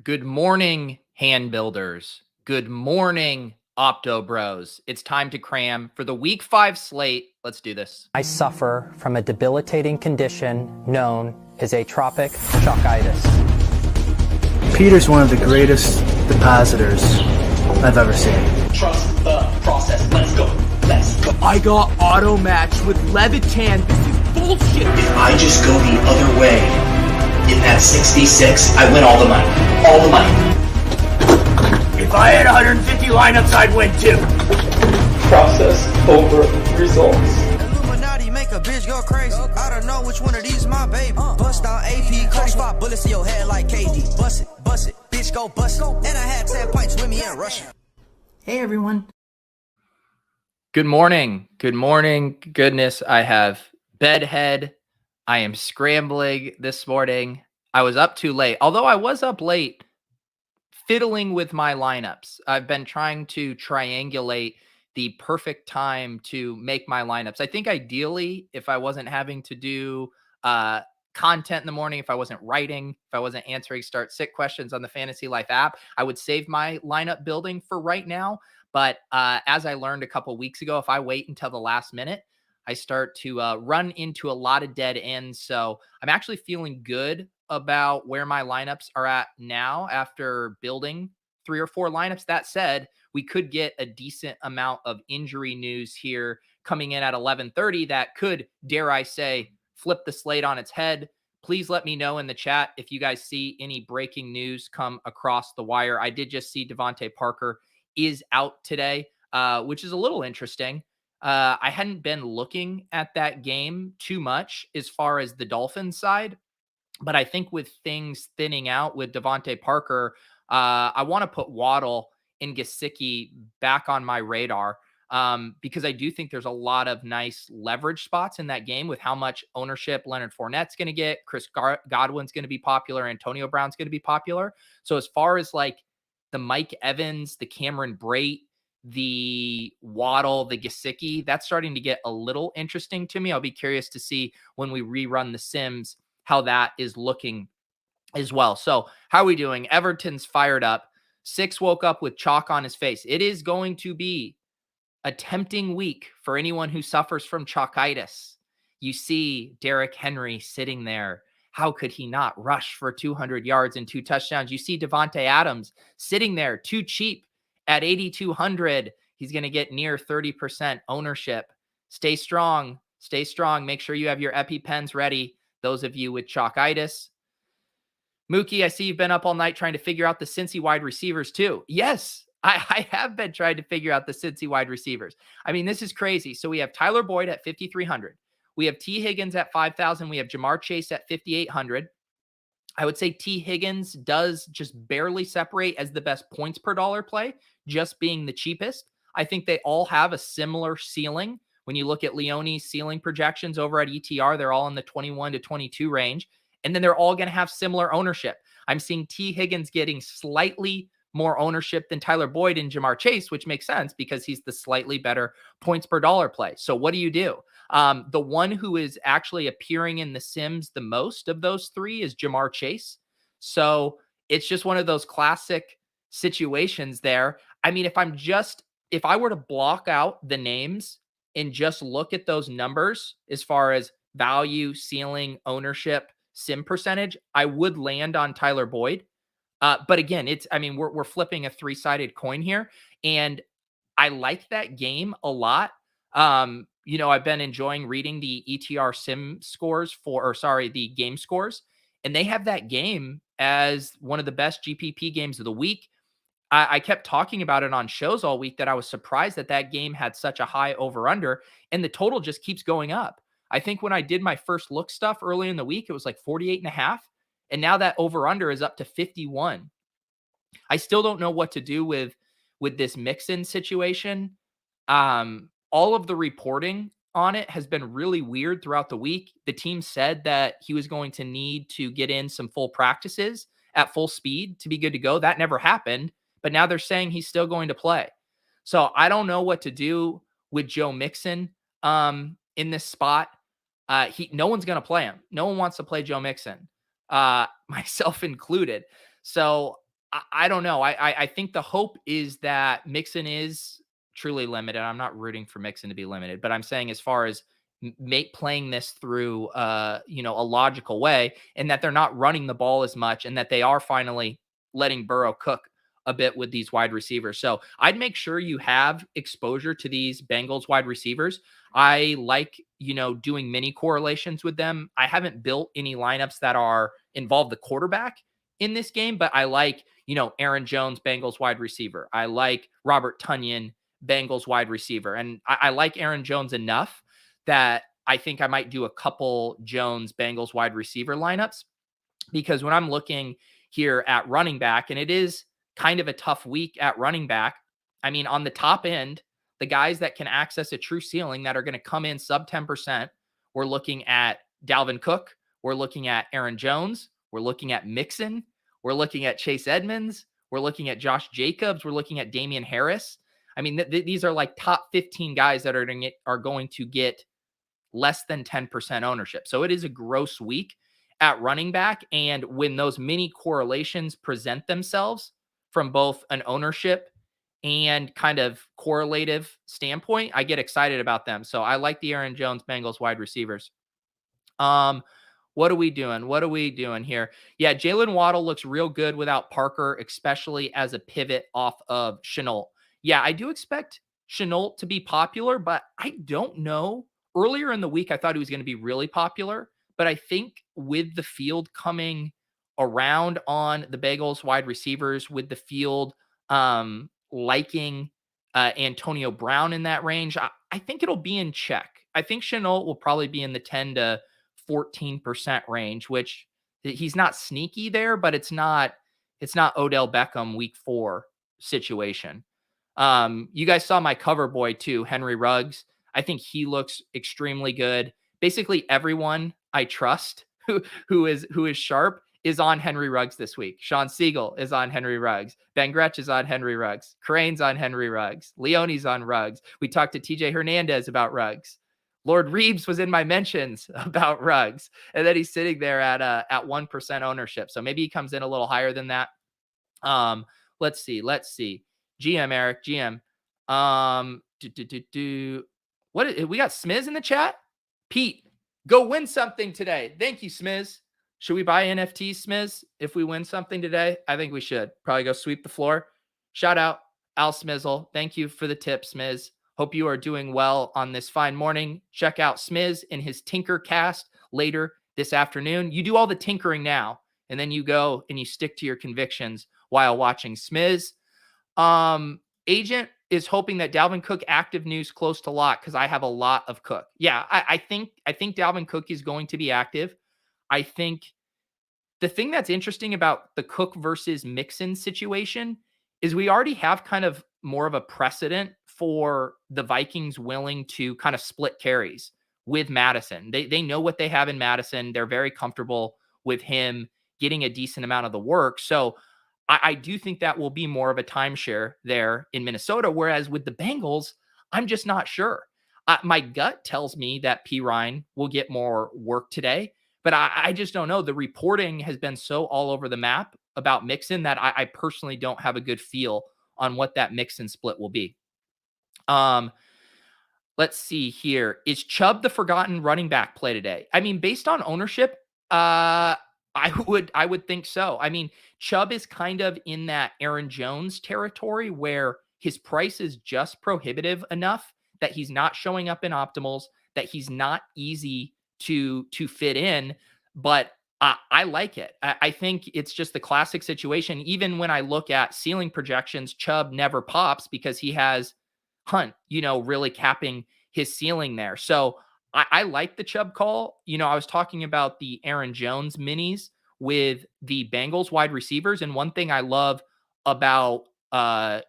Good morning, hand builders. Good morning, Opto Bros. It's time to cram for the week 5 slate. Let's do this. I suffer from a debilitating condition known as atrophic chokitis. Peter's one of the greatest depositors I've ever seen. Trust the process. Let's go. I got auto matched with Levitan. This is bullshit. If I just go the other way in that 66, I win all the money. All the money. If I had 150 lineups, I'd win too. Process over results. Illuminati make a bitch go crazy. I don't know which one of these my baby. Bust down AP, close 5 bullets in your head like KD. Bust it, bitch go bust it. And I had 10 pints with me in Russia. Hey everyone. Good morning. Good morning. Goodness, I have bedhead. I am scrambling this morning. I was up too late. Although I was up late fiddling with my lineups. I've been trying to triangulate the perfect time to make my lineups. I think ideally, if I wasn't having to do content in the morning, if I wasn't writing, if I wasn't answering start sit questions on the Fantasy Life app, I would save my lineup building for right now. But as I learned a couple weeks ago, if I wait until the last minute, I start to run into a lot of dead ends. So I'm actually feeling good about where my lineups are at now after building 3 or 4 lineups. That said, we could get a decent amount of injury news here coming in at 11:30 that could, dare I say, flip the slate on its head. Please let me know in the chat if you guys see any breaking news come across the wire. I did just see Devontae Parker is out today, which is a little interesting. I hadn't been looking at that game too much as far as the Dolphins side, but I think with things thinning out with Devontae Parker, I want to put Waddle and Gesicki back on my radar because I do think there's a lot of nice leverage spots in that game with how much ownership Leonard Fournette's going to get. Chris Godwin's going to be popular. Antonio Brown's going to be popular. So as far as like the Mike Evans, the Cameron Brate, the Waddle, the Gesicki, that's starting to get a little interesting to me. I'll be curious to see when we rerun the Sims how that is looking as well. So how are we doing? Everton's fired up. 6 woke up with chalk on his face. It is going to be a tempting week for anyone who suffers from chalkitis. You see Derrick Henry sitting there. How could he not rush for 200 yards and 2 touchdowns? You see Devontae Adams sitting there too cheap at 8,200. He's going to get near 30% ownership. Stay strong. Stay strong. Make sure you have your EpiPens ready. Those of you with chalkitis. Mookie, I see you've been up all night trying to figure out the Cincy wide receivers too. Yes, I have been trying to figure out the Cincy wide receivers. I mean, this is crazy. So we have Tyler Boyd at 5,300. We have T. Higgins at 5,000. We have Jamar Chase at 5,800. I would say T. Higgins does just barely separate as the best points per dollar play, just being the cheapest. I think they all have a similar ceiling. When you look at Leone's ceiling projections over at ETR, they're all in the 21 to 22 range. And then they're all going to have similar ownership. I'm seeing T. Higgins getting slightly more ownership than Tyler Boyd and Jamar Chase, which makes sense because he's the slightly better points per dollar play. So what do? The one who is actually appearing in the Sims the most of those 3 is Jamar Chase. So it's just one of those classic situations there. I mean, if I were to block out the names and just look at those numbers as far as value, ceiling, ownership, sim percentage, I would land on Tyler Boyd. But again, we're flipping a 3-sided coin here. And I like that game a lot. I've been enjoying reading the ETR sim scores the game scores. And they have that game as one of the best GPP games of the week. I kept talking about it on shows all week that I was surprised that game had such a high over-under. And the total just keeps going up. I think when I did my first look stuff early in the week, it was like 48.5. And now that over-under is up to 51. I still don't know what to do with this Mixon situation. All of the reporting on it has been really weird throughout the week. The team said that he was going to need to get in some full practices at full speed to be good to go. That never happened. But now they're saying he's still going to play. So I don't know what to do with Joe Mixon in this spot. No one's going to play him. No one wants to play Joe Mixon, myself included. So I don't know. I think the hope is that Mixon is truly limited. I'm not rooting for Mixon to be limited, but I'm saying as far as playing this through a logical way, and that they're not running the ball as much, and that they are finally letting Burrow cook a bit with these wide receivers. So I'd make sure you have exposure to these Bengals wide receivers. I like, doing mini correlations with them. I haven't built any lineups that are involve the quarterback in this game, but I like, Aaron Jones, Bengals wide receiver. I like Robert Tonyan, Bengals wide receiver. And I like Aaron Jones enough that I think I might do a couple Jones, Bengals wide receiver lineups, because when I'm looking here at running back, and it is kind of a tough week at running back, I mean, on the top end, the guys that can access a true ceiling that are going to come in sub 10%, we're looking at Dalvin Cook. We're looking at Aaron Jones. We're looking at Mixon. We're looking at Chase Edmonds. We're looking at Josh Jacobs. We're looking at Damian Harris. I mean, these are like top 15 guys that are going to get less than 10% ownership. So it is a gross week at running back. And when those mini correlations present themselves from both an ownership and kind of correlative standpoint, I get excited about them. So I like the Aaron Jones Bengals wide receivers. What are we doing? What are we doing here? Yeah, Jalen Waddle looks real good without Parker, especially as a pivot off of Shenault. Yeah, I do expect Shenault to be popular, but I don't know. Earlier in the week, I thought he was going to be really popular, but I think with the field coming around on the Bengals wide receivers, with the field liking Antonio Brown in that range, I think it'll be in check. I think Shenault will probably be in the 10 to 14% range, which he's not sneaky there, but it's not Odell Beckham week 4 situation. You guys saw my cover boy too, Henry Ruggs. I think he looks extremely good. Basically everyone I trust who is sharp is on Henry Ruggs this week. Sean Siegel is on Henry Ruggs. Ben Gretch is on Henry Ruggs. Crane's on Henry Ruggs. Leone's on Ruggs. We talked to TJ Hernandez about Ruggs. Lord Reeves was in my mentions about Ruggs. And then he's sitting there at 1% ownership. So maybe he comes in a little higher than that. Let's see. GM Eric, GM. What we got Smiz in the chat? Pete, go win something today. Thank you, Smiz. Should we buy NFTs, Smiz, if we win something today? I think we should. Probably go sweep the floor. Shout out Al Smizzle. Thank you for the tip, Smiz. Hope you are doing well on this fine morning. Check out Smiz in his Tinker Cast later this afternoon. You do all the tinkering now, and then you go and you stick to your convictions while watching Smiz. Agent is hoping that Dalvin Cook active news close to lock because I have a lot of Cook. Yeah, I think Dalvin Cook is going to be active. I think the thing that's interesting about the Cook versus Mixon situation is we already have kind of more of a precedent for the Vikings willing to kind of split carries with Madison. They know what they have in Madison. They're very comfortable with him getting a decent amount of the work. So I do think that will be more of a timeshare there in Minnesota. Whereas with the Bengals, I'm just not sure. My gut tells me that P. Ryan will get more work today, but I just don't know. The reporting has been so all over the map about Mixon that I personally don't have a good feel on what that Mixon split will be. Let's see here. Is Chubb the forgotten running back play today? I mean, based on ownership, I would think so. I mean, Chubb is kind of in that Aaron Jones territory where his price is just prohibitive enough that he's not showing up in optimals, that he's not easy to fit in, but I like it. I think it's just the classic situation. Even when I look at ceiling projections, Chubb never pops because he has Hunt, really capping his ceiling there. So I like the Chubb call. I was talking about the Aaron Jones minis with the Bengals wide receivers. And one thing I love about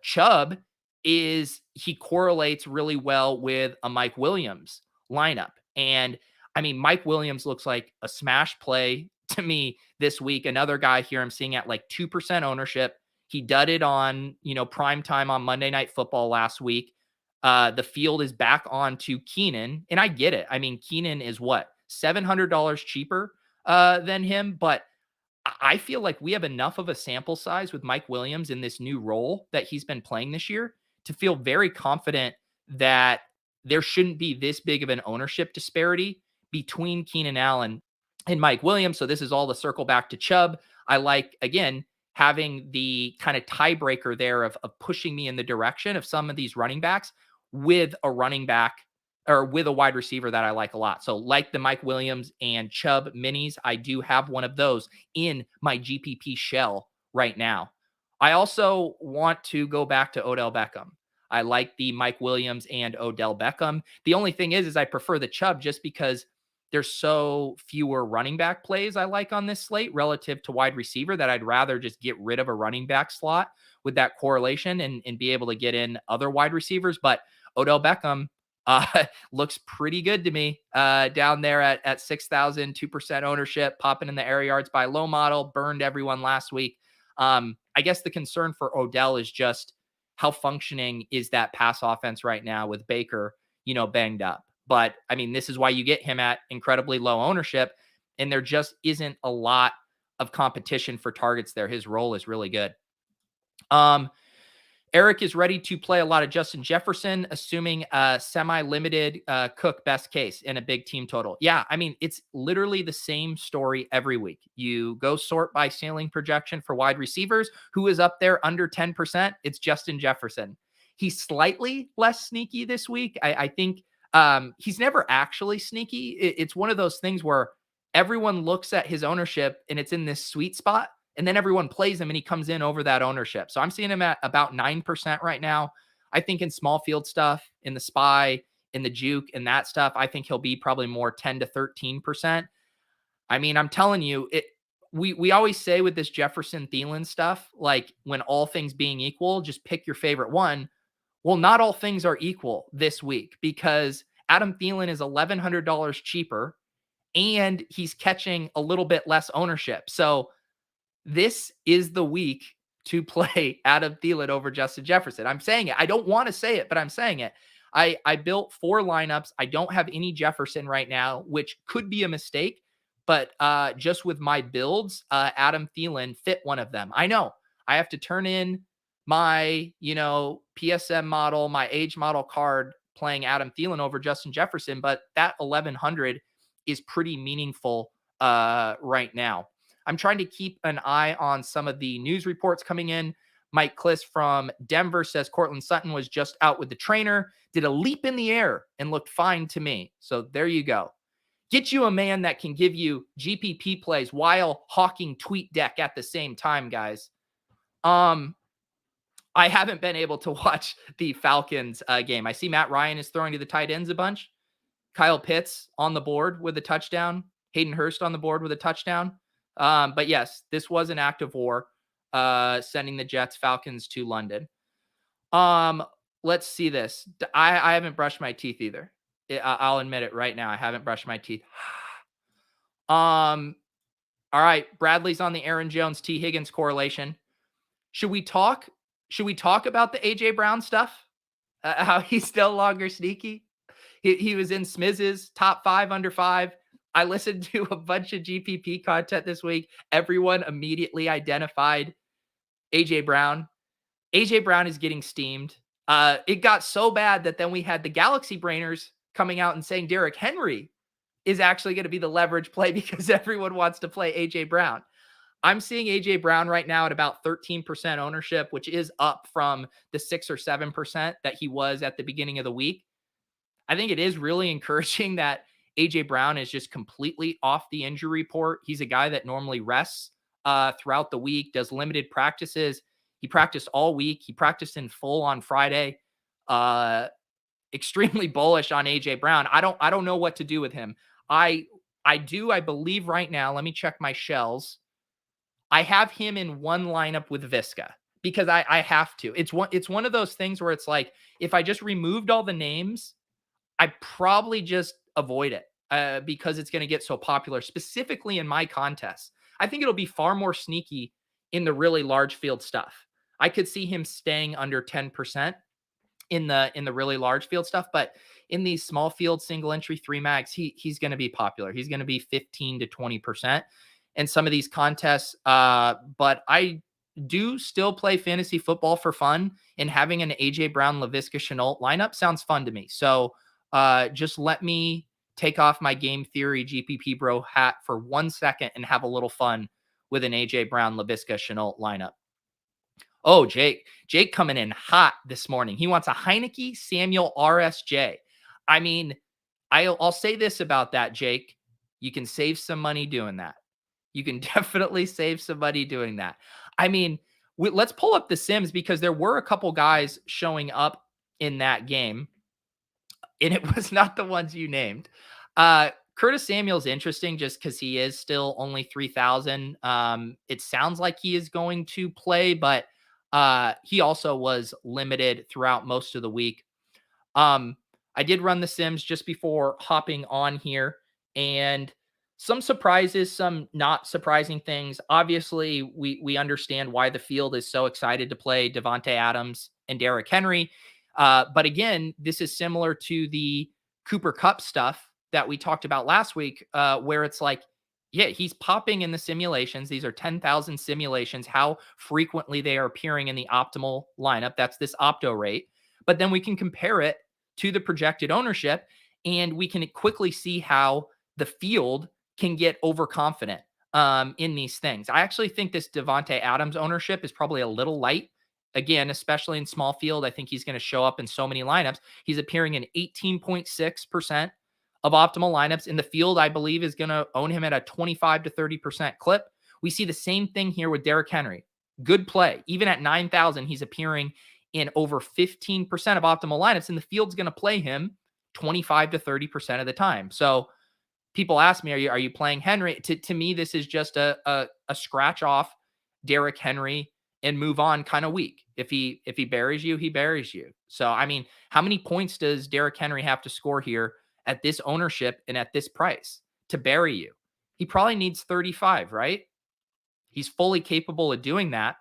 Chubb is he correlates really well with a Mike Williams lineup. And I mean, Mike Williams looks like a smash play to me this week. Another guy here I'm seeing at like 2% ownership. He dudded on, prime time on Monday Night Football last week. The field is back on to Keenan, and I get it. I mean, Keenan is what, $700 cheaper than him, but I feel like we have enough of a sample size with Mike Williams in this new role that he's been playing this year to feel very confident that there shouldn't be this big of an ownership disparity between Keenan Allen and Mike Williams. So this is all the circle back to Chubb. I like, again, having the kind of tiebreaker there of pushing me in the direction of some of these running backs with a running back or with a wide receiver that I like a lot. So like the Mike Williams and Chubb minis, I do have one of those in my GPP shell right now. I also want to go back to Odell Beckham. I like the Mike Williams and Odell Beckham. The only thing is I prefer the Chubb just because there's so fewer running back plays I like on this slate relative to wide receiver that I'd rather just get rid of a running back slot with that correlation and be able to get in other wide receivers. But Odell Beckham looks pretty good to me down there at 6,000, 2% ownership, popping in the air yards by low model, burned everyone last week. I guess the concern for Odell is just how functioning is that pass offense right now with Baker, banged up. But I mean, this is why you get him at incredibly low ownership, and there just isn't a lot of competition for targets there. His role is really good. Eric is ready to play a lot of Justin Jefferson, assuming a semi-limited Cook best case in a big team total. Yeah, I mean, it's literally the same story every week. You go sort by ceiling projection for wide receivers. Who is up there under 10%? It's Justin Jefferson. He's slightly less sneaky this week. I think he's never actually sneaky. It's one of those things where everyone looks at his ownership and it's in this sweet spot. And then everyone plays him and he comes in over that ownership. So I'm seeing him at about 9% right now. I think in small field stuff, in the SPY, in the juke, and that stuff, I think he'll be probably more 10 to 13%. I mean, I'm telling you, we always say with this Jefferson Thielen stuff, like when all things being equal, just pick your favorite one. Well, not all things are equal this week because Adam Thielen is $1,100 cheaper and he's catching a little bit less ownership. So this is the week to play Adam Thielen over Justin Jefferson. I'm saying it. I don't want to say it, but I'm saying it. I built 4 lineups. I don't have any Jefferson right now, which could be a mistake, but just with my builds, Adam Thielen fit one of them. I know I have to turn in my, PSM model, my age model card playing Adam Thielen over Justin Jefferson, but that 1,100 is pretty meaningful right now. I'm trying to keep an eye on some of the news reports coming in. Mike Kliss from Denver says Cortland Sutton was just out with the trainer, did a leap in the air and looked fine to me. So there you go. Get you a man that can give you GPP plays while hawking TweetDeck at the same time, guys. I haven't been able to watch the Falcons game. I see Matt Ryan is throwing to the tight ends a bunch. Kyle Pitts on the board with a touchdown. Hayden Hurst on the board with a touchdown. But yes, this was an act of war, sending the Jets Falcons to London. Let's see this. I haven't brushed my teeth either. I'll admit it right now. I haven't brushed my teeth. All right. Bradley's on the Aaron Jones T Higgins correlation. Should we talk about the AJ Brown stuff? How he's still longer sneaky. He was in Smiz's top 5 under 5. I listened to a bunch of GPP content this week. Everyone immediately identified AJ Brown. AJ Brown is getting steamed. It got so bad that then we had the Galaxy Brainers coming out and saying Derrick Henry is actually going to be the leverage play because everyone wants to play AJ Brown. I'm seeing AJ Brown right now at about 13% ownership, which is up from the 6 or 7% that he was at the beginning of the week. I think it is really encouraging that AJ Brown is just completely off the injury report. He's a guy that normally rests throughout the week, does limited practices. He practiced all week. He practiced in full on Friday. Extremely bullish on AJ Brown. I don't know what to do with him. I believe right now, let me check my shells. I have him in one lineup with Visca because I have to. It's one of those things where it's like, if I just removed all the names, I probably just avoid it because it's going to get so popular, specifically in my contests. I think it'll be far more sneaky in the really large field stuff. I could see him staying under 10% in the really large field stuff, but in these small field single entry 3 mags, he's going to be popular. He's going to be 15 to 20%. in some of these contests. But I do still play fantasy football for fun, and having an AJ Brown, Laviska Shenault lineup sounds fun to me. So just let me take off my game theory GPP bro hat for 1 second and have a little fun with an AJ Brown, Laviska Shenault lineup. Oh, Jake coming in hot this morning. He wants a Heineke Samuel RSJ. I mean, I'll say this about that, Jake. You can save some money doing that. You can definitely save some money doing that. I mean, let's pull up the Sims, because there were a couple guys showing up in that game, and it was not the ones you named. Curtis Samuel's interesting just because he is still only 3,000. It sounds like he is going to play, but he also was limited throughout most of the week. I did run the Sims just before hopping on here, and some surprises, some not surprising things. Obviously, we understand why the field is so excited to play Devontae Adams and Derrick Henry. But again, this is similar to the Cooper Kupp stuff that we talked about last week, where it's like, yeah, he's popping in the simulations. These are 10,000 simulations, how frequently they are appearing in the optimal lineup. That's this opto rate. But then we can compare it to the projected ownership, and we can quickly see how the field can get overconfident in these things. I actually think this Devontae Adams ownership is probably a little light. Again, especially in small field, I think he's going to show up in so many lineups. He's appearing in 18.6% of optimal lineups. In the field, I believe, is going to own him at a 25 to 30% clip. We see the same thing here with Derrick Henry. Good play. Even at 9,000, he's appearing in over 15% of optimal lineups, and the field's going to play him 25 to 30% of the time. So people ask me, are you playing Henry? To me, this is just a scratch off Derrick Henry and move on kind of week. If he buries you, he buries you. So, I mean, how many points does Derrick Henry have to score here at this ownership and at this price to bury you? He probably needs 35, right? He's fully capable of doing that,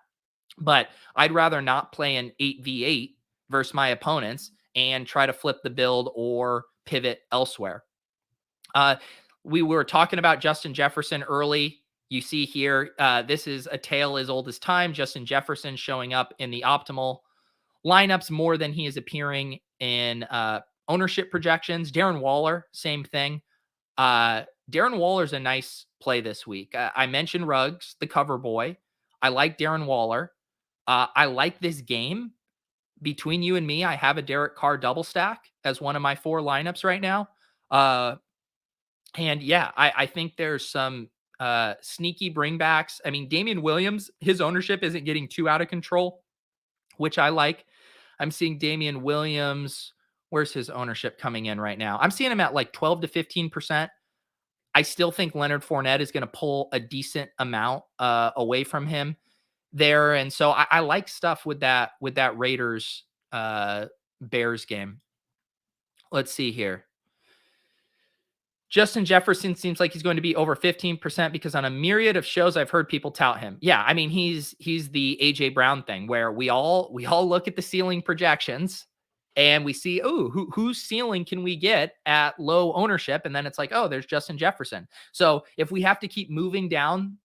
but I'd rather not play an 8v8 versus my opponents and try to flip the build or pivot elsewhere. We were talking about Justin Jefferson early. You see here, this is a tale as old as time. Justin Jefferson showing up in the optimal lineups more than he is appearing in ownership projections. Darren Waller, same thing. Darren Waller's a nice play this week. I mentioned Ruggs, the cover boy. I like Darren Waller. I like this game. Between you and me, I have a Derek Carr double stack as one of my 4 lineups right now. And yeah, I think there's some sneaky bringbacks. I mean, Damian Williams, his ownership isn't getting too out of control, which I like. I'm seeing Damian Williams. Where's his ownership coming in right now? I'm seeing him at like 12 to 15%. I still think Leonard Fournette is going to pull a decent amount away from him there. And so I like stuff with that Raiders Bears game. Let's see here. Justin Jefferson seems like he's going to be over 15% because on a myriad of shows I've heard people tout him. Yeah, I mean he's the AJ Brown thing where we all look at the ceiling projections and we see, whose ceiling can we get at low ownership? And then it's like, there's Justin Jefferson. So if we have to keep moving down,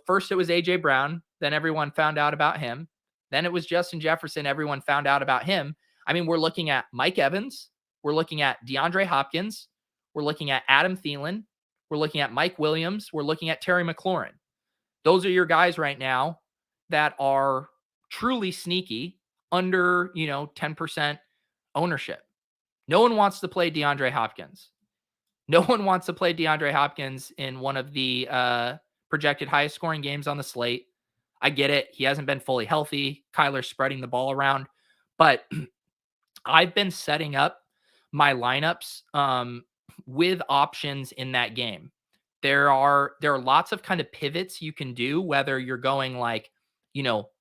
first it was AJ Brown, then everyone found out about him. Then it was Justin Jefferson, everyone found out about him. I mean, we're looking at Mike Evans, we're looking at DeAndre Hopkins, we're looking at Adam Thielen, we're looking at Mike Williams, we're looking at Terry McLaurin. Those are your guys right now that are truly sneaky under, 10% ownership. No one wants to play DeAndre Hopkins. No one wants to play DeAndre Hopkins in one of the projected highest scoring games on the slate. I get it. He hasn't been fully healthy. Kyler's spreading the ball around. But I've been setting up my lineups with options in that game. There are lots of kind of pivots you can do, whether you're going like,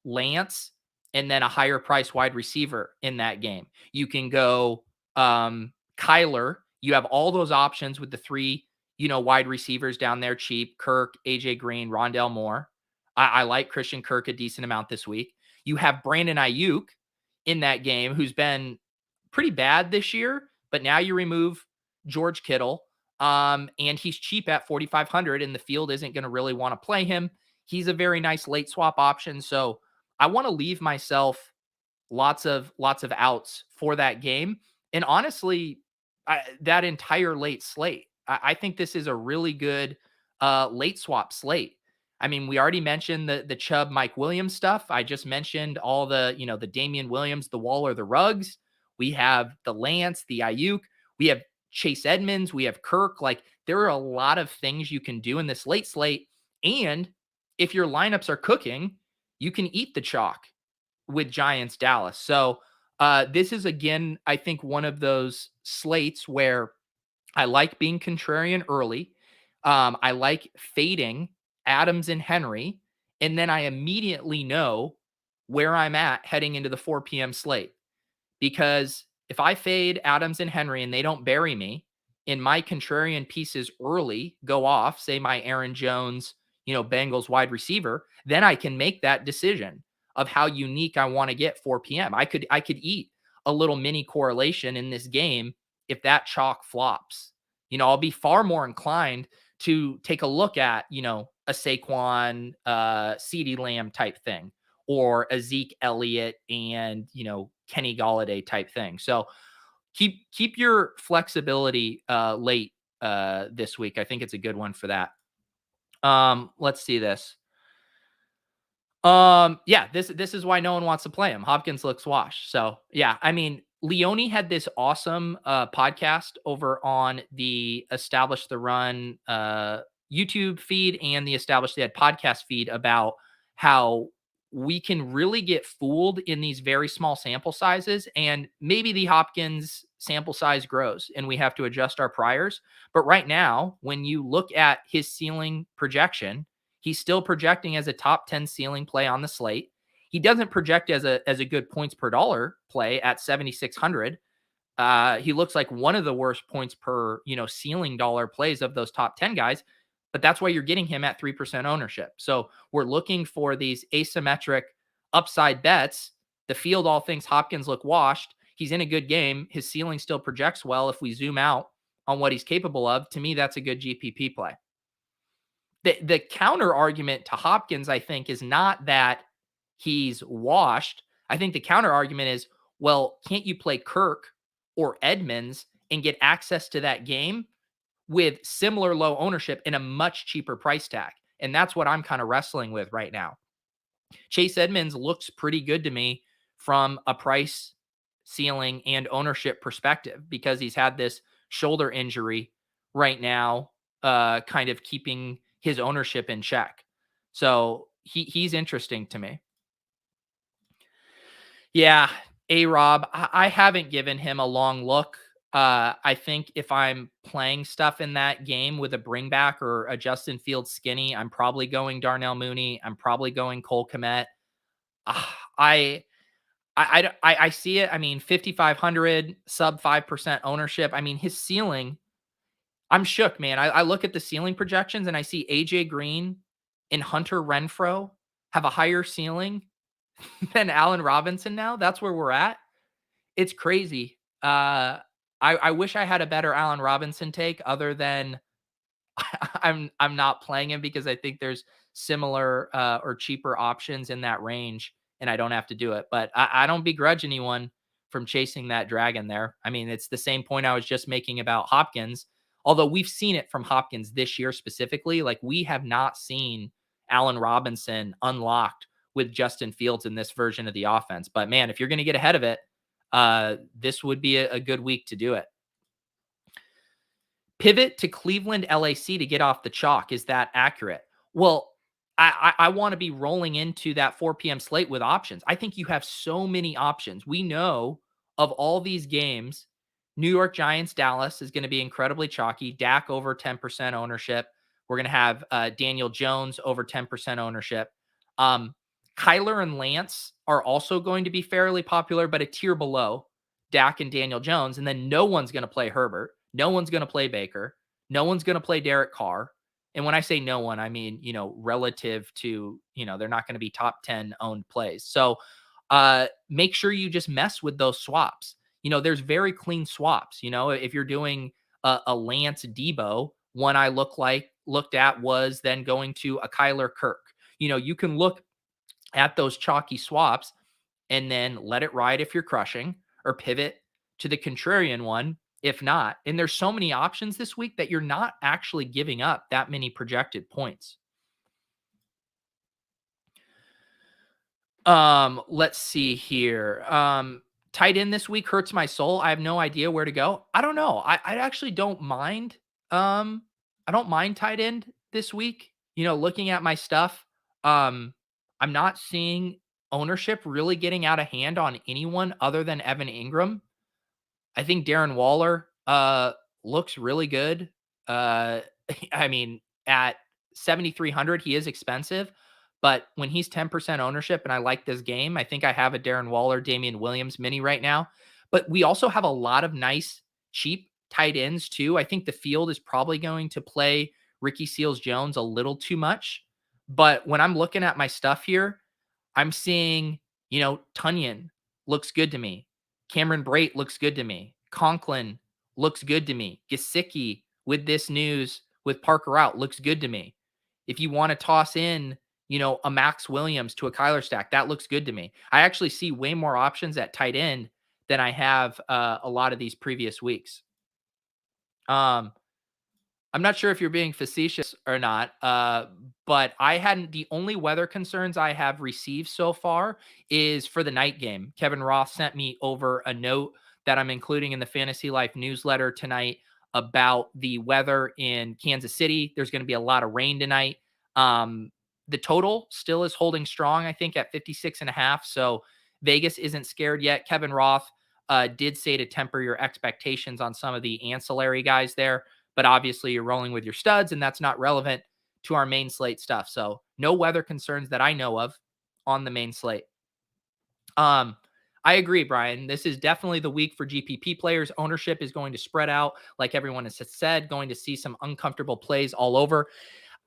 Lance and then a higher price wide receiver in that game. You can go Kyler. You have all those options with the 3, wide receivers down there cheap: Kirk, AJ Green, Rondale Moore. I like Christian Kirk a decent amount this week. You have Brandon Ayuk in that game, who's been pretty bad this year, but now you remove George Kittle. And he's cheap at 4,500, and the field isn't going to really want to play him. He's a very nice late swap option. So I want to leave myself lots of outs for that game. And honestly, that entire late slate, I think this is a really good late swap slate. I mean, we already mentioned the Chubb, Mike Williams stuff. I just mentioned all the, the Damian Williams, the Waller, the Ruggs. We have the Lance, the Ayuk. We have Chase Edmonds. We have Kirk. Like, there are a lot of things you can do in this late slate. And if your lineups are cooking, you can eat the chalk with Giants Dallas. So this is, again, I think one of those slates where I like being contrarian early. I like fading Adams and Henry. And then I immediately know where I'm at heading into the 4 p.m. slate. Because if I fade Adams and Henry and they don't bury me, and my contrarian pieces early go off, say my Aaron Jones, Bengals wide receiver, then I can make that decision of how unique I want to get 4 p.m. I could eat a little mini correlation in this game if that chalk flops. I'll be far more inclined to take a look at, a Saquon, CeeDee Lamb type thing, or a Zeke Elliott and, Kenny Golladay type thing. So keep your flexibility late this week. I think it's a good one for that. Let's see this. Yeah, this is why no one wants to play him. Hopkins looks washed. So yeah, I mean, Leone had this awesome podcast over on the Establish the Run YouTube feed and the Establish the Ed podcast feed about how we can really get fooled in these very small sample sizes, and maybe the Hopkins sample size grows and we have to adjust our priors. But right now, when you look at his ceiling projection, he's still projecting as a top 10 ceiling play on the slate. He doesn't project as a good points per dollar play at 7,600. He looks like one of the worst points per, ceiling dollar plays of those top 10 guys, but that's why you're getting him at 3% ownership. So we're looking for these asymmetric upside bets. The field all thinks Hopkins look washed. He's in a good game. His ceiling still projects well. If we zoom out on what he's capable of, to me, that's a good GPP play. The counter argument to Hopkins, I think, is not that he's washed. I think the counter argument is, well, can't you play Kirk or Edmonds and get access to that game with similar low ownership and a much cheaper price tag? And that's what I'm kind of wrestling with right now. Chase Edmonds looks pretty good to me from a price, ceiling, and ownership perspective because he's had this shoulder injury right now, kind of keeping his ownership in check. So he's interesting to me. Yeah, A-Rob, I haven't given him a long look. I think if I'm playing stuff in that game with a bring back or a Justin Fields skinny, I'm probably going Darnell Mooney. I'm probably going Cole Kmet. I see it. I mean, 5,500, sub 5% ownership. I mean, his ceiling, I'm shook, man. I look at the ceiling projections and I see AJ Green and Hunter Renfrow have a higher ceiling than Allen Robinson now. That's where we're at. It's crazy. I wish I had a better Allen Robinson take other than I'm not playing him because I think there's similar or cheaper options in that range and I don't have to do it. But I don't begrudge anyone from chasing that dragon there. I mean, it's the same point I was just making about Hopkins. Although we've seen it from Hopkins this year specifically, like we have not seen Allen Robinson unlocked with Justin Fields in this version of the offense. But man, if you're going to get ahead of it, this would be a good week to do it. Pivot to Cleveland LAC to get off the chalk. Is that accurate? Well, I want to be rolling into that 4 p.m. slate with options. I think you have so many options. We know of all these games, New York Giants, Dallas is going to be incredibly chalky. Dak over 10% ownership. We're going to have Daniel Jones over 10% ownership. Kyler and Lance are also going to be fairly popular, but a tier below Dak and Daniel Jones. And then no one's going to play Herbert. No one's going to play Baker. No one's going to play Derek Carr. And when I say no one, I mean, relative to, they're not going to be top 10 owned plays. So make sure you just mess with those swaps. There's very clean swaps. If you're doing a Lance Debo. One I looked at was then going to a Kyler Kirk. You can look at those chalky swaps and then let it ride if you're crushing, or pivot to the contrarian one if not. And there's so many options this week that you're not actually giving up that many projected points. Let's see here. Tight end this week hurts my soul. I have no idea where to go. I don't know. I actually don't mind. I don't mind tight end this week. Looking at my stuff, I'm not seeing ownership really getting out of hand on anyone other than Evan Ingram. I think Darren Waller looks really good. I mean, at 7,300, he is expensive, but when he's 10% ownership and I like this game, I think I have a Darren Waller, Damian Williams mini right now. But we also have a lot of nice, cheap tight ends too. I think the field is probably going to play Ricky Seals-Jones a little too much. But when I'm looking at my stuff here, I'm seeing, Tunyon looks good to me. Cameron Brate looks good to me. Conklin looks good to me. Gesicki, with this news with Parker out, looks good to me. If you want to toss in, a Max Williams to a Kyler stack, that looks good to me. I actually see way more options at tight end than I have a lot of these previous weeks. I'm not sure if you're being facetious or not, but the only weather concerns I have received so far is for the night game. Kevin Roth sent me over a note that I'm including in the Fantasy Life newsletter tonight about the weather in Kansas City. There's going to be a lot of rain tonight. The total still is holding strong, I think, at 56.5. So Vegas isn't scared yet. Kevin Roth did say to temper your expectations on some of the ancillary guys there. But obviously you're rolling with your studs, and that's not relevant to our main slate stuff. So no weather concerns that I know of on the main slate. I agree, Brian. This is definitely the week for GPP players. Ownership is going to spread out, like everyone has said, going to see some uncomfortable plays all over.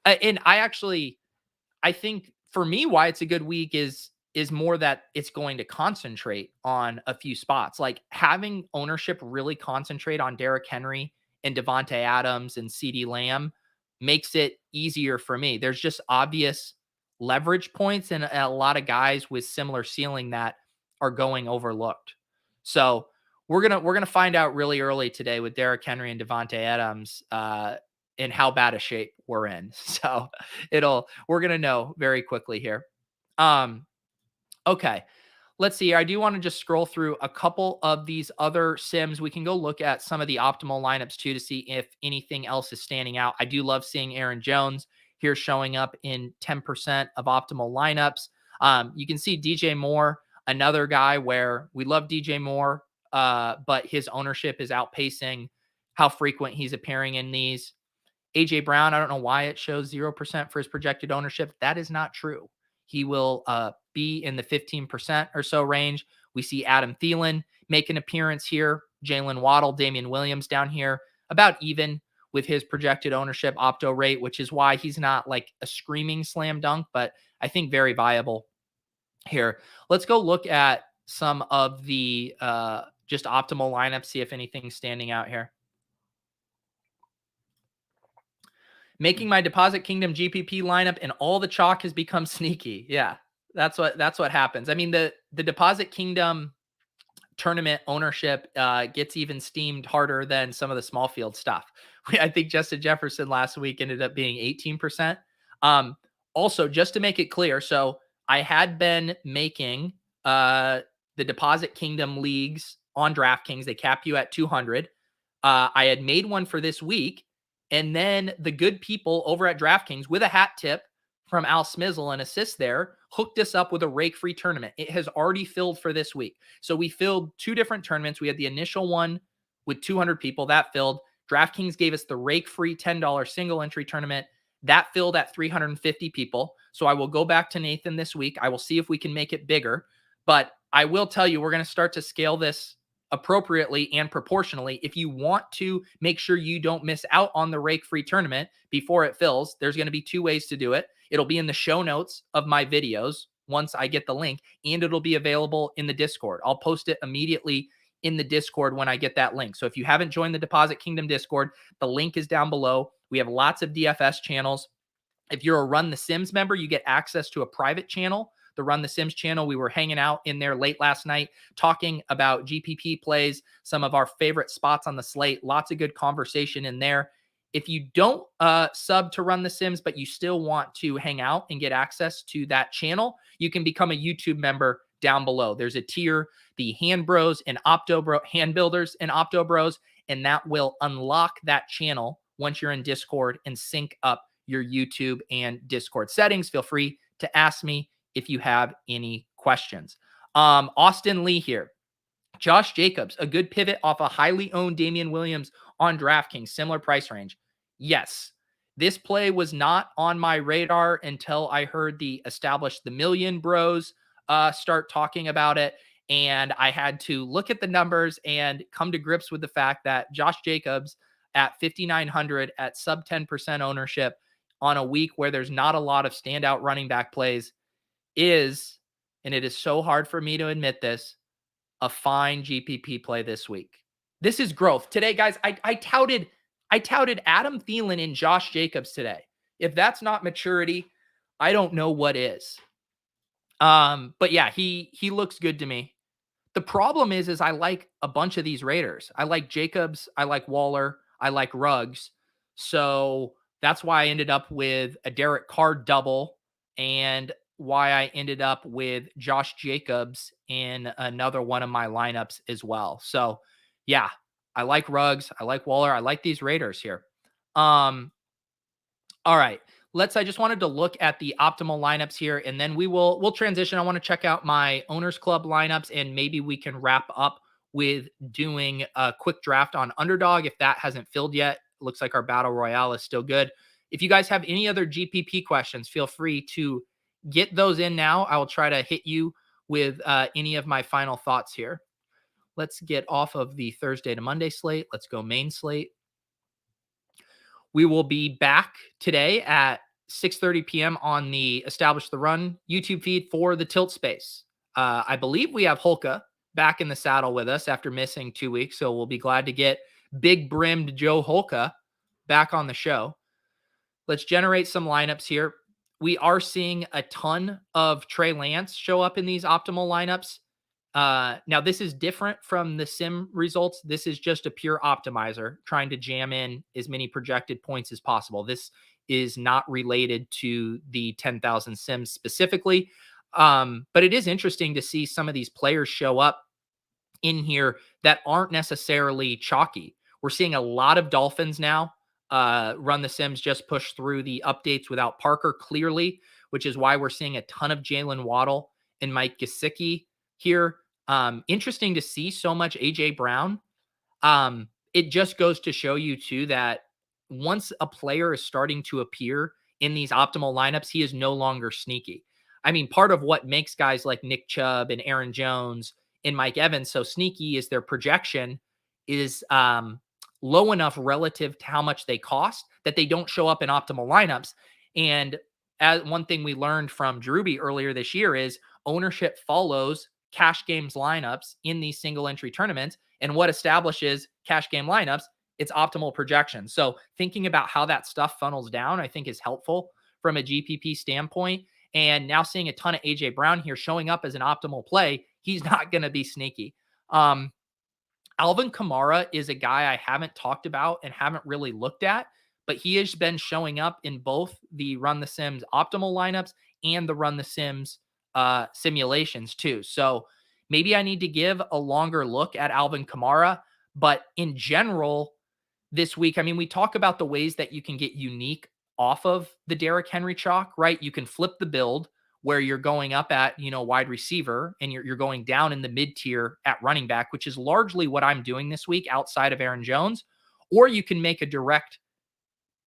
And I think for me, why it's a good week is more that it's going to concentrate on a few spots. Like having ownership really concentrate on Derrick Henry and Devontae Adams and CeeDee Lamb makes it easier for me. There's just obvious leverage points and a lot of guys with similar ceiling that are going overlooked. So we're gonna find out really early today with Derrick Henry and Devontae Adams in how bad a shape we're in. So we're gonna know very quickly here. Okay. Let's see. I do want to just scroll through a couple of these other sims. We can go look at some of the optimal lineups too to see if anything else is standing out. I do love seeing Aaron Jones here showing up in 10% of optimal lineups. You can see DJ Moore, another guy where we love DJ Moore, but his ownership is outpacing how frequent he's appearing in these. AJ Brown, I don't know why it shows 0% for his projected ownership. That is not true. He will be in the 15% or so range. We see Adam Thielen make an appearance here. Jalen Waddle, Damian Williams down here, about even with his projected ownership opto rate, which is why he's not like a screaming slam dunk, but I think very viable here. Let's go look at some of the just optimal lineups, see if anything's standing out here. Making my Deposit Kingdom GPP lineup and all the chalk has become sneaky. Yeah, that's what happens. I mean, the Deposit Kingdom tournament ownership gets even steamed harder than some of the small field stuff. I think Justin Jefferson last week ended up being 18%. Also, just to make it clear, so I had been making the Deposit Kingdom leagues on DraftKings. They cap you at 200. I had made one for this week. And then the good people over at DraftKings, with a hat tip from Al Smizzle and assist there, hooked us up with a rake-free tournament. It has already filled for this week. So we filled two different tournaments. We had the initial one with 200 people. That filled. DraftKings gave us the rake-free $10 single entry tournament. That filled at 350 people. So I will go back to Nathan this week. I will see if we can make it bigger. But I will tell you, we're going to start to scale this appropriately and proportionally. If you want to make sure you don't miss out on the rake-free tournament before it fills, there's going to be two ways to do it. It'll be in the show notes of my videos once I get the link, and it'll be available in the Discord. I'll post it immediately in the Discord when I get that link. So if you haven't joined the Deposit Kingdom Discord, the link is down below. We have lots of DFS channels. If you're a Run the Sims member, you get access to a private channel, the Run the Sims channel. We were hanging out in there late last night talking about GPP plays, some of our favorite spots on the slate, lots of good conversation in there. If you don't sub to Run the Sims, but you still want to hang out and get access to that channel, you can become a YouTube member down below. There's a tier, the Hand Bros and Hand Builders and Opto Bros, and that will unlock that channel once you're in Discord and sync up your YouTube and Discord settings. Feel free to ask me if you have any questions. Austin Lee here. Josh Jacobs, a good pivot off a highly owned Damian Williams on DraftKings, similar price range. Yes, this play was not on my radar until I heard the Establish the Million Bros start talking about it. And I had to look at the numbers and come to grips with the fact that Josh Jacobs at 5,900 at sub 10% ownership on a week where there's not a lot of standout running back plays is, and it is so hard for me to admit this, a fine GPP play this week. This is growth. Today, guys, I touted Adam Thielen and Josh Jacobs today. If that's not maturity, I don't know what is. But yeah, he looks good to me. The problem is I like a bunch of these Raiders. I like Jacobs, I like Waller, I like Ruggs. So that's why I ended up with a Derek Carr double and why I ended up with Josh Jacobs in another one of my lineups as well. So yeah, I like Ruggs, I like Waller, I like these Raiders here. All right. I just wanted to look at the optimal lineups here, and then we'll transition. I want to check out my Owners Club lineups, and maybe we can wrap up with doing a quick draft on Underdog if that hasn't filled yet. It looks like our Battle Royale is still good. If you guys have any other GPP questions, feel free to get those in now. I will try to hit you with any of my final thoughts here. Let's get off of the Thursday to Monday slate. Let's go main slate. We will be back today at 6:30 p.m. on the Establish the Run YouTube feed for the Tilt Space. I believe we have Holka back in the saddle with us after missing 2 weeks, so we'll be glad to get big brimmed Joe Holka back on the show. Let's generate some lineups here. We are seeing a ton of Trey Lance show up in these optimal lineups. Now, this is different from the sim results. This is just a pure optimizer trying to jam in as many projected points as possible. This is not related to the 10,000 sims specifically. But it is interesting to see some of these players show up in here that aren't necessarily chalky. We're seeing a lot of Dolphins now. Run the Sims just push through the updates without Parker clearly, which is why we're seeing a ton of Jalen Waddle and Mike Gesicki here. Interesting to see so much AJ Brown. It just goes to show you too that once a player is starting to appear in these optimal lineups, he is no longer sneaky. I mean, part of what makes guys like Nick Chubb and Aaron Jones and Mike Evans so sneaky is their projection is low enough relative to how much they cost that they don't show up in optimal lineups. And as one thing we learned from Drewby earlier this year is ownership follows cash games lineups in these single entry tournaments. And what establishes cash game lineups? It's optimal projection. So thinking about how that stuff funnels down, I think is helpful from a GPP standpoint. And now seeing a ton of AJ Brown here showing up as an optimal play, he's not going to be sneaky. Alvin Kamara is a guy I haven't talked about and haven't really looked at, but he has been showing up in both the Run the Sims optimal lineups and the Run the Sims simulations too. So maybe I need to give a longer look at Alvin Kamara, but in general this week, I mean, we talk about the ways that you can get unique off of the Derrick Henry chalk, right? You can flip the build where you're going up at, wide receiver and you're going down in the mid tier at running back, which is largely what I'm doing this week outside of Aaron Jones, or you can make a direct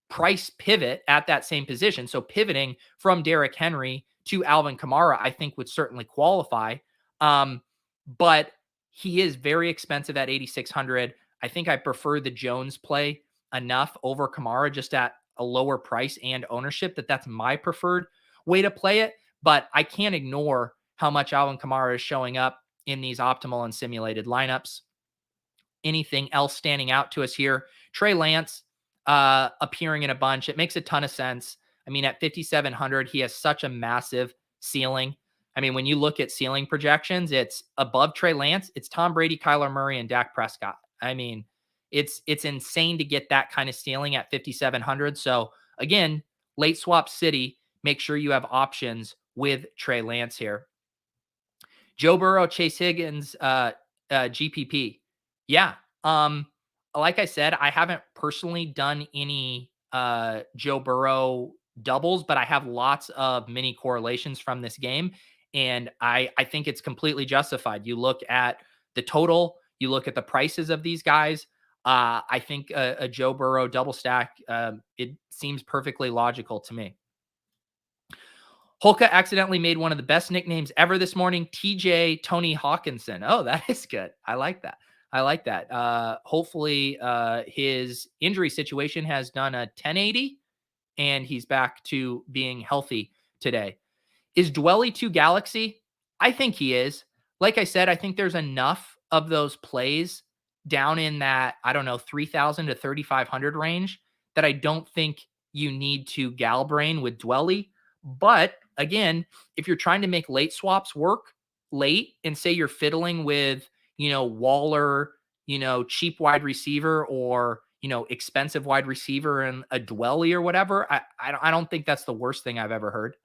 price pivot at that same position. So pivoting from Derrick Henry to Alvin Kamara, I think would certainly qualify. But he is very expensive at 8,600. I think I prefer the Jones play enough over Kamara just at a lower price and ownership that's my preferred way to play it. But I can't ignore how much Alvin Kamara is showing up in these optimal and simulated lineups. anything else standing out to us here. Trey Lance appearing in a bunch. It makes a ton of sense. I mean, at 5,700, he has such a massive ceiling. I mean, when you look at ceiling projections, it's above Trey Lance. It's Tom Brady, Kyler Murray, and Dak Prescott. I mean, it's insane to get that kind of ceiling at 5,700. So again, late swap city, make sure you have options with Trey Lance here. Joe Burrow, Chase Higgins, GPP. Yeah. Like I said, I haven't personally done any Joe Burrow doubles, but I have lots of mini correlations from this game. And I think it's completely justified. You look at the total, you look at the prices of these guys. I think a Joe Burrow double stack, it seems perfectly logical to me. Holka accidentally made one of the best nicknames ever this morning, TJ Tony Hawkinson. Oh, that is good. I like that. Hopefully his injury situation has done a 1080 and he's back to being healthy today. Is Dwelly 2 Galaxy? I think he is. Like I said, I think there's enough of those plays down in that, I don't know, 3,000 to 3,500 range that I don't think you need to gal brain with Dwelly. But again, if you're trying to make late swaps work late and say you're fiddling with, Waller, cheap wide receiver or, expensive wide receiver and a Dwelly or whatever, I don't think that's the worst thing I've ever heard.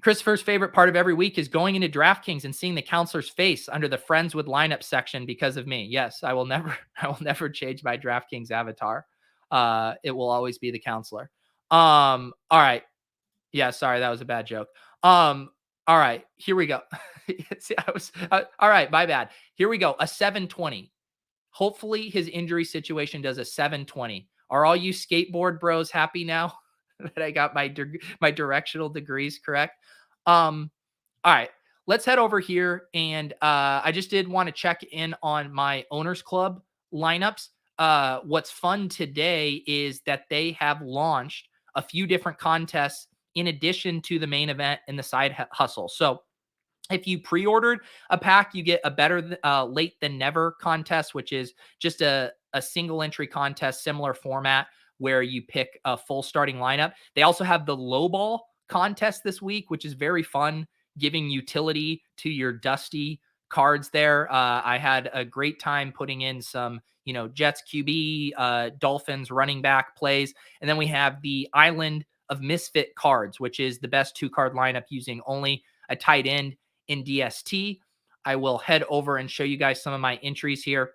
Christopher's favorite part of every week is going into DraftKings and seeing the counselor's face under the friends with lineup section because of me. Yes, I will never change my DraftKings avatar. It will always be the counselor. All right. Yeah, sorry, that was a bad joke. All right, here we go. All right, my bad. Here we go. A 720. Hopefully his injury situation does a 720. Are all you skateboard bros happy now that I got my directional degrees correct? All right, let's head over here. And I just did want to check in on my Owners Club lineups. What's fun today is that they have launched a few different contests in addition to the main event and the side hustle. So if you pre-ordered a pack, you get a better late than never contest, which is just a single entry contest, similar format where you pick a full starting lineup. They also have the low ball contest this week, which is very fun, giving utility to your dusty cards there. I had a great time putting in some, Jets QB, Dolphins running back plays. And then we have the Island of Misfit cards, which is the best 2-card lineup using only a tight end in DST. I will head over and show you guys some of my entries here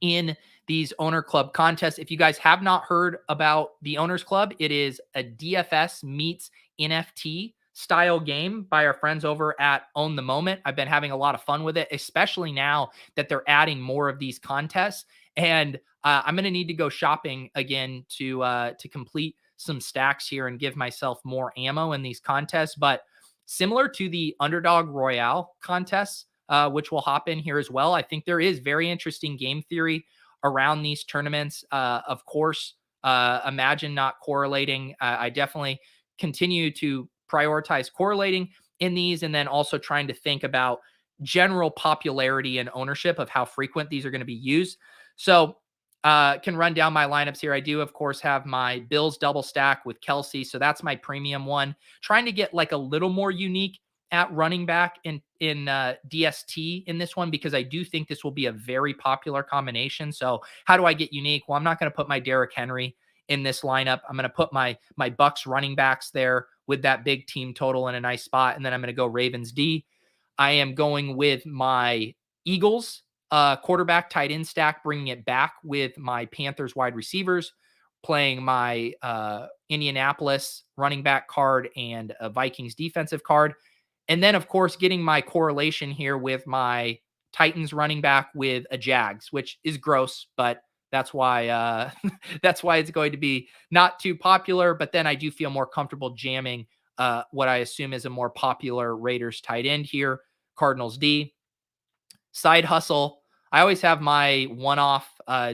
in these Owner Club contests. If you guys have not heard about the Owners Club, it is a DFS meets NFT style game by our friends over at Own the Moment. I've been having a lot of fun with it, especially now that they're adding more of these contests. And I'm going to need to go shopping again to complete some stacks here and give myself more ammo in these contests. But similar to the Underdog Royale contests, which we'll hop in here as well, I think there is very interesting game theory around these tournaments. Of course, imagine not correlating. I definitely continue to prioritize correlating in these, and then also trying to think about general popularity and ownership of how frequent these are going to be used. So can run down my lineups here. I do, of course, have my Bills double stack with Kelsey. So that's my premium one. Trying to get like a little more unique at running back in DST in this one, because I do think this will be a very popular combination. So how do I get unique? Well, I'm not going to put my Derrick Henry in this lineup. I'm going to put my Bucks running backs there with that big team total in a nice spot. And then I'm going to go Ravens D. I am going with my Eagles quarterback tight end stack, bringing it back with my Panthers wide receivers, playing my Indianapolis running back card and a Vikings defensive card. And then, of course, getting my correlation here with my Titans running back with a Jags, which is gross, but that's why it's going to be not too popular. But then I do feel more comfortable jamming what I assume is a more popular Raiders tight end here, Cardinals D. Side hustle. I always have my one-off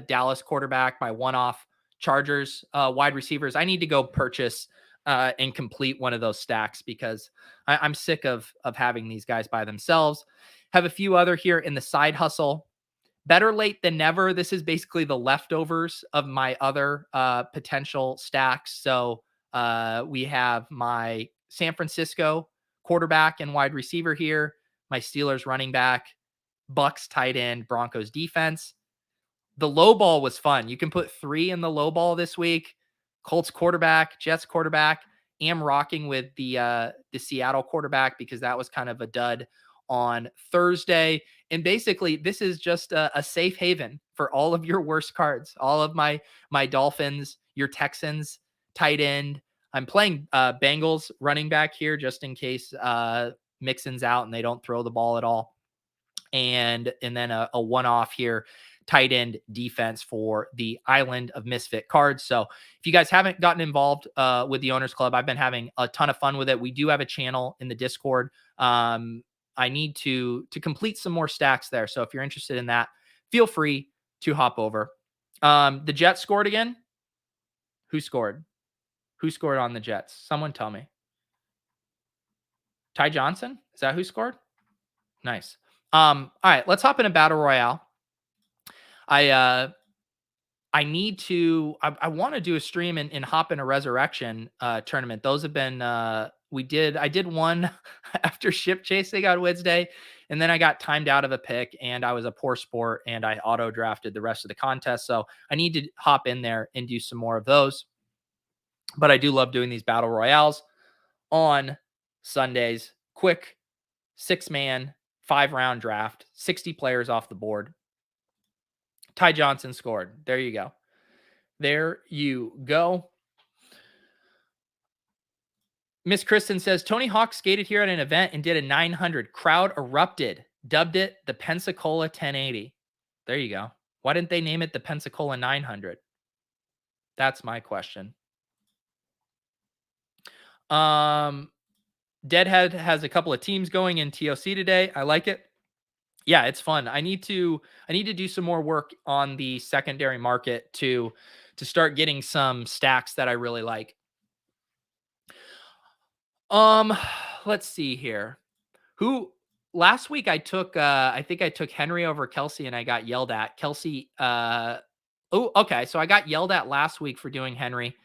Dallas quarterback, my one-off Chargers wide receivers. I need to go purchase and complete one of those stacks because I'm sick of having these guys by themselves. Have a few other here in the side hustle. Better late than never. This is basically the leftovers of my other potential stacks. So we have my San Francisco quarterback and wide receiver here, my Steelers running back, Bucks tight end, Broncos defense. The low ball was fun. You can put 3 in the low ball this week. Colts quarterback, Jets quarterback. Am rocking with the Seattle quarterback because that was kind of a dud on Thursday. And basically, this is just a safe haven for all of your worst cards. All of my Dolphins, your Texans, tight end. I'm playing Bengals running back here just in case Mixon's out and they don't throw the ball at all. And then a one-off here, tight end defense for the Island of Misfit cards. So if you guys haven't gotten involved with the Owners Club, I've been having a ton of fun with it. We do have a channel in the Discord. I need to complete some more stacks there. So if you're interested in that, feel free to hop over. The Jets scored again. Who scored? Who scored on the Jets? Someone tell me. Ty Johnson? Is that who scored? Nice. All right, let's hop in a battle royale. I need to, I want to do a stream and hop in a resurrection tournament. Those have been, I did one after ship chasing on Wednesday, and then I got timed out of a pick and I was a poor sport and I auto drafted the rest of the contest. So I need to hop in there and do some more of those. But I do love doing these battle royales on Sundays. Quick 6-man, 5-round draft, 60 players off the board. Ty Johnson scored. There you go. There you go. Miss Kristen says, Tony Hawk skated here at an event and did a 900. Crowd erupted. Dubbed it the Pensacola 1080. There you go. Why didn't they name it the Pensacola 900? That's my question. Deadhead has a couple of teams going in TOC today. I like it. Yeah, it's fun. I need to do some more work on the secondary market to start getting some stacks that I really like. Let's see here. Last week I took I think I took Henry over Kelsey and I got yelled at. Kelsey okay, so I got yelled at last week for doing Henry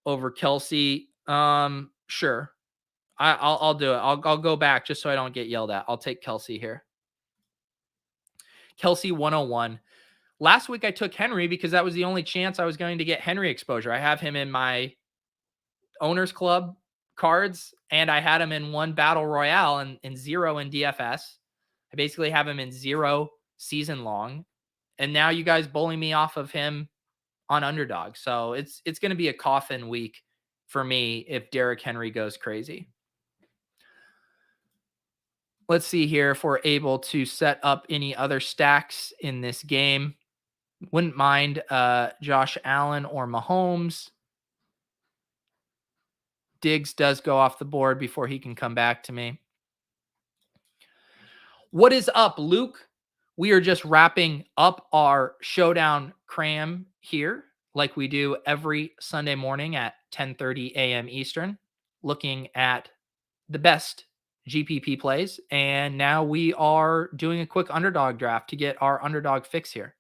over Kelsey. Sure. I'll do it. I'll go back just so I don't get yelled at. I'll take Kelsey here. Kelsey 101. Last week I took Henry because that was the only chance I was going to get Henry exposure. I have him in my Owners Club cards and I had him in 1 battle royale and 0 in DFS. I basically have him in 0 season long. And now you guys bully me off of him on underdog. So it's going to be a coffin week for me if Derrick Henry goes crazy. Let's see here if we're able to set up any other stacks in this game. Wouldn't mind Josh Allen or Mahomes. Diggs does go off the board before he can come back to me. What is up, Luke? We are just wrapping up our showdown cram here like we do every Sunday morning at 10:30 a.m. Eastern, looking at the best GPP plays. And now we are doing a quick underdog draft to get our underdog fix here.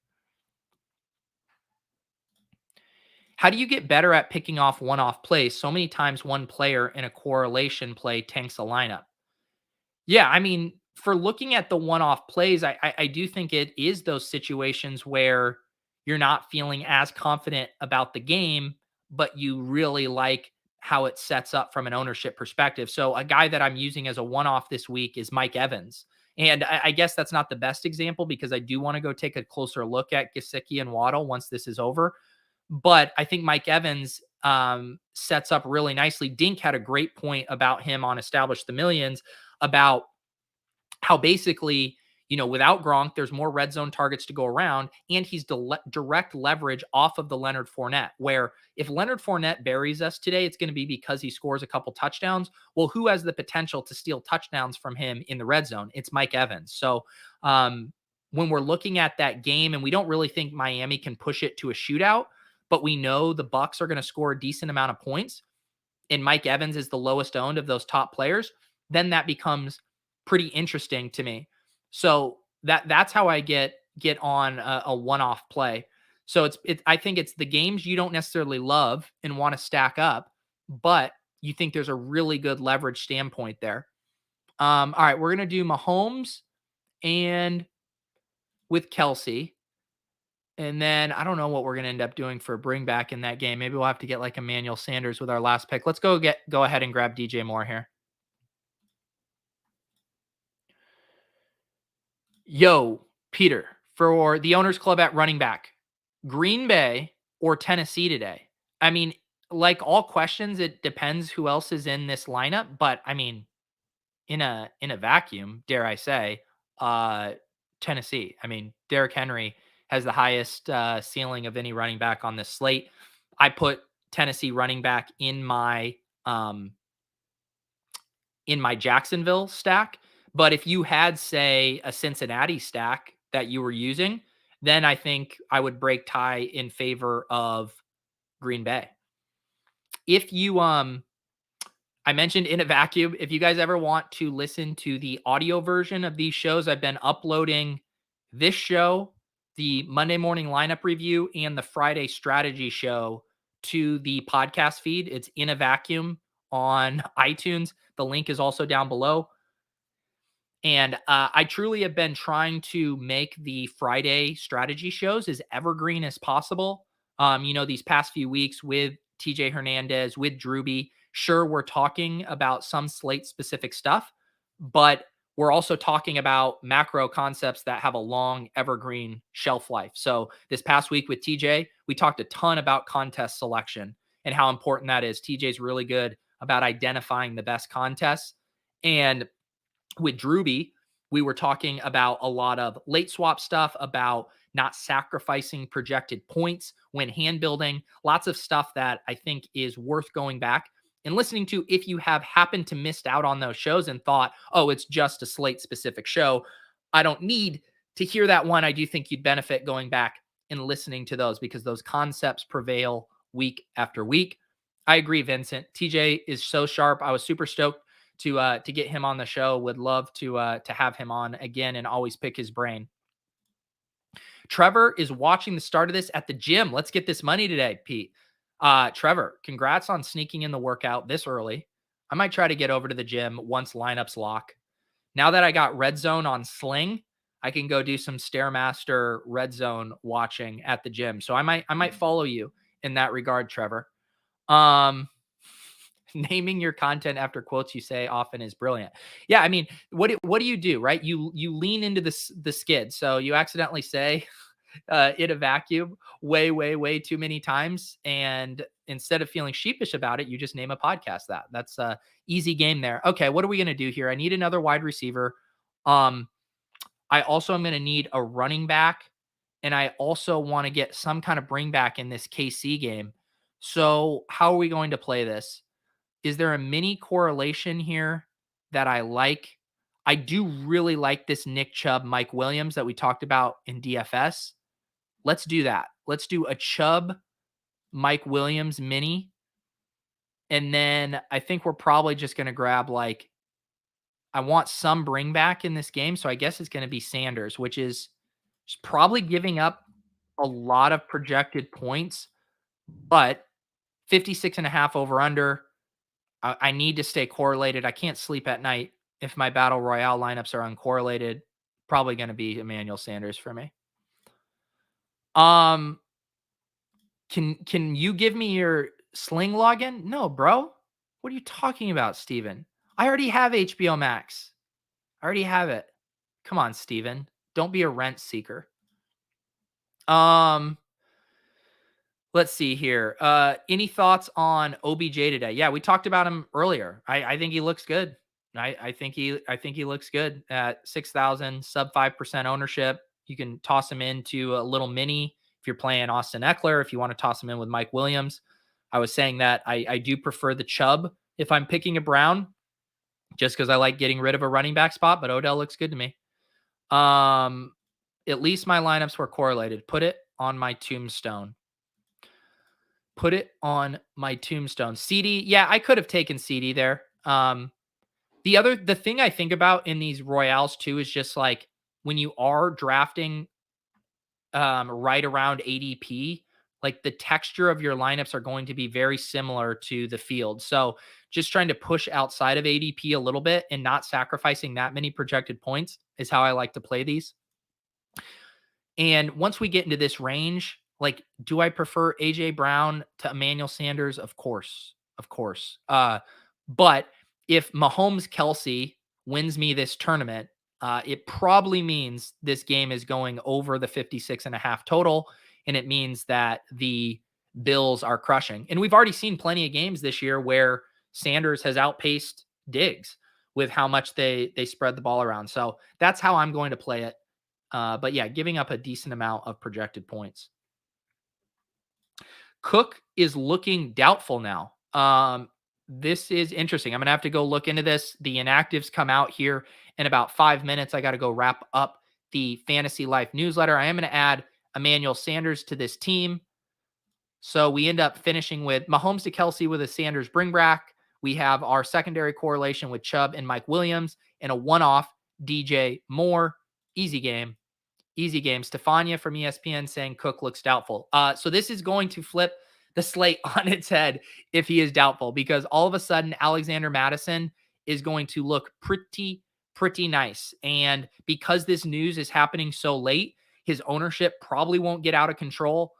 How do you get better at picking off one-off plays? So many times one player in a correlation play tanks a lineup. Yeah, I mean, for looking at the one-off plays, I do think it is those situations where you're not feeling as confident about the game, but you really like how it sets up from an ownership perspective. So a guy that I'm using as a one-off this week is Mike Evans. And I guess that's not the best example because I do want to go take a closer look at Gesicki and Waddle once this is over. But I think Mike Evans sets up really nicely. Dink had a great point about him on Establish the Millions about how basically, you know, without Gronk, there's more red zone targets to go around, and he's direct leverage off of the Leonard Fournette, where if Leonard Fournette buries us today, it's going to be because he scores a couple touchdowns. Well, who has the potential to steal touchdowns from him in the red zone? It's Mike Evans. So when we're looking at that game, and we don't really think Miami can push it to a shootout, but we know the Bucs are going to score a decent amount of points, and Mike Evans is the lowest owned of those top players, then that becomes pretty interesting to me. So that's how I get on a one-off play. So I think it's the games you don't necessarily love and want to stack up, but you think there's a really good leverage standpoint there. All right, we're going to do Mahomes and with Kelsey. And then I don't know what we're going to end up doing for a bring back in that game. Maybe we'll have to get like Emmanuel Sanders with our last pick. Let's go ahead and grab DJ Moore here. Yo, Peter, for the Owners Club at running back, Green Bay or Tennessee today? I mean, like all questions, it depends who else is in this lineup. But I mean, in a vacuum, dare I say, Tennessee. I mean, Derrick Henry has the highest ceiling of any running back on this slate. I put Tennessee running back in my Jacksonville stack. But if you had, say, a Cincinnati stack that you were using, then I think I would break tie in favor of Green Bay. If you I mentioned in a vacuum, if you guys ever want to listen to the audio version of these shows, I've been uploading this show, the Monday morning lineup review, and the Friday strategy show to the podcast feed. It's in a vacuum on iTunes. The link is also down below. And I truly have been trying to make the Friday strategy shows as evergreen as possible. These past few weeks with TJ Hernandez, with Drewby, sure, we're talking about some slate specific stuff, but we're also talking about macro concepts that have a long evergreen shelf life. So this past week with TJ, we talked a ton about contest selection and how important that is. TJ's really good about identifying the best contests. And with Drewby, we were talking about a lot of late swap stuff, about not sacrificing projected points when hand building, lots of stuff that I think is worth going back and listening to if you have happened to missed out on those shows and thought, oh, it's just a slate specific show. I don't need to hear that one. I do think you'd benefit going back and listening to those because those concepts prevail week after week. I agree, Vincent. TJ is so sharp. I was super stoked to get him on the show. Would love to have him on again and always pick his brain. Trevor is watching the start of this at the gym. Let's get this money today, Pete. Trevor, congrats on sneaking in the workout this early. I might try to get over to the gym once lineups lock. Now that I got Red Zone on Sling, I can go do some Stairmaster Red Zone watching at the gym. So I might follow you in that regard, Trevor. Naming your content after quotes you say often is brilliant. Yeah, I mean, what do you do, right? You lean into the skid. So you accidentally say in a vacuum way too many times, and instead of feeling sheepish about it, you just name a podcast that. That's a easy game there. Okay, what are we going to do here? I need another wide receiver. I also am going to need a running back, and I also want to get some kind of bring back in this KC game. So how are we going to play this? Is there a mini correlation here that I like? I do really like this Nick Chubb, Mike Williams that we talked about in DFS. Let's do that. Let's do a Chubb, Mike Williams mini. And then I think we're probably just going to grab I want some bring back in this game. So I guess it's going to be Sanders, which is probably giving up a lot of projected points, but 56.5 over under. I need to stay correlated. I can't sleep at night if my Battle Royale lineups are uncorrelated. Probably going to be Emmanuel Sanders for me. Can you give me your Sling login? No, bro. What are you talking about, Steven? I already have HBO Max. I already have it. Come on, Steven. Don't be a rent seeker. Let's see here. Any thoughts on OBJ today? Yeah, we talked about him earlier. I think he looks good. I think he looks good at 6,000, sub 5% ownership. You can toss him into a little mini if you're playing Austin Eckler. If you want to toss him in with Mike Williams, I was saying that I do prefer the Chubb if I'm picking a Brown, just because I like getting rid of a running back spot. But Odell looks good to me. At least my lineups were correlated. Put it on my tombstone. Put it on my tombstone. CD, yeah, I could have taken CD there. The thing I think about in these Royales too is just like when you are drafting right around ADP, like the texture of your lineups are going to be very similar to the field. So just trying to push outside of ADP a little bit and not sacrificing that many projected points is how I like to play these. And once we get into this range, like, do I prefer AJ Brown to Emmanuel Sanders? Of course. But if Mahomes Kelsey wins me this tournament, it probably means this game is going over the 56.5 total. And it means that the Bills are crushing. And we've already seen plenty of games this year where Sanders has outpaced Diggs with how much they spread the ball around. So that's how I'm going to play it. But yeah, giving up a decent amount of projected points. Cook is looking doubtful now. This is interesting. I'm going to have to go look into this. The inactives come out here in about 5 minutes. I got to go wrap up the Fantasy Life newsletter. I am going to add Emmanuel Sanders to this team. So we end up finishing with Mahomes to Kelsey with a Sanders bring back. We have our secondary correlation with Chubb and Mike Williams and a one-off DJ Moore. Easy game. Stefania from ESPN saying Cook looks doubtful. So this is going to flip the slate on its head if he is doubtful, because all of a sudden Alexander Mattison is going to look pretty nice. And because this news is happening so late, his ownership probably won't get out of control.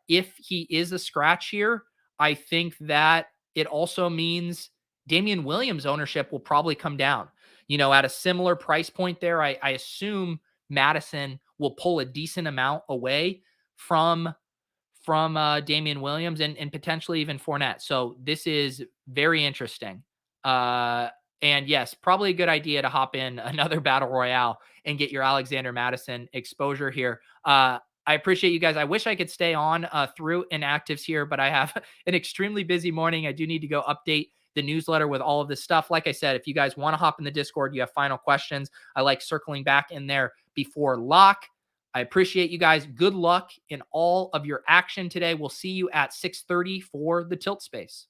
If he is a scratch here, I think that it also means Damian Williams' ownership will probably come down. At a similar price point there, I assume Madison will pull a decent amount away from Damian Williams and potentially even Fournette. So this is very interesting. And yes, probably a good idea to hop in another battle royale and get your Alexander Mattison exposure here. I appreciate you guys. I wish I could stay on through inactives here, but I have an extremely busy morning. I do need to go update the newsletter with all of this stuff. Like I said, if you guys want to hop in the Discord, you have final questions, I like circling back in there before lock. I appreciate you guys. Good luck in all of your action today. We'll see you at 6:30 for the Tilt Space.